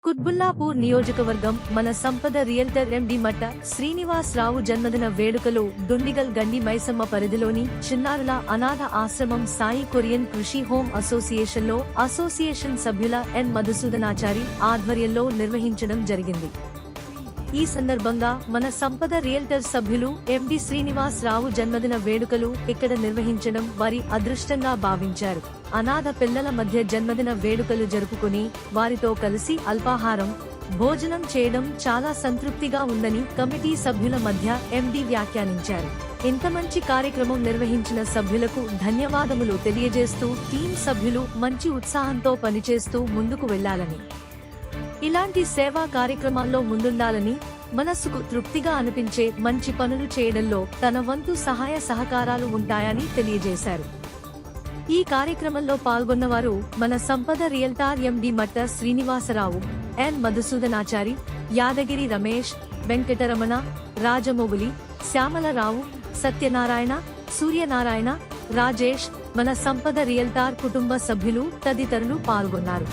కుత్బుల్లాపూర్ నియోజకవర్గం మన సంపద రియల్టర్ ఎండి మట్ట శ్రీనివాస్ రావు జన్మదిన వేడుకలు దుండిగల్ గండి మైసమ్మ పరిధిలోని చిన్నారుల అనాథ ఆశ్రమం సాయి కొరియన్ కృషి హోమ్ అసోసియేషన్లో అసోసియేషన్ సభ్యుల ఎన్ మధుసూదనాచారి ఆధ్వర్యంలో నిర్వహించడం జరిగింది. ఈ సందర్భంగా మన సంపద రియల్టర్ సభ్యులు ఎండి శ్రీనివాస్ రావు జన్మదిన వేడుకలు ఇక్కడ నిర్వహించడం వారి అదృష్టంగా భావించారు. అనాథ పిల్లల మధ్య జన్మదిన వేడుకలు జరుపుకుని వారితో కలిసి అల్పాహారం భోజనం చేయడం చాలా సంతృప్తిగా ఉందని కమిటీ సభ్యుల మధ్య ఎండి వ్యాఖ్యానించారు. ఇంత మంచి కార్యక్రమం నిర్వహించిన సభ్యులకు ధన్యవాదములు తెలియజేస్తూ టీం సభ్యులు మంచి ఉత్సాహంతో పనిచేస్తూ ముందుకు వెళ్లాలని, ఇలాంటి సేవా కార్యక్రమాల్లో ముందుండాలని, మనస్సుకు తృప్తిగా అనిపించే మంచి పనులు చేయడంలో తన వంతు సహాయ సహకారాలు ఉంటాయని తెలియజేశారు. ఈ కార్యక్రమంలో పాల్గొన్నవారు మన సంపద రియల్టార్ ఎండి మట్ట శ్రీనివాసరావు, ఎన్ మధుసూదనాచారి, యాదగిరి రమేష్, వెంకటరమణ, రాజమౌళి, శ్యామలరావు, సత్యనారాయణ, సూర్యనారాయణ, రాజేష్, మన సంపద రియల్టార్ కుటుంబ సభ్యులు తదితరులు పాల్గొన్నారు.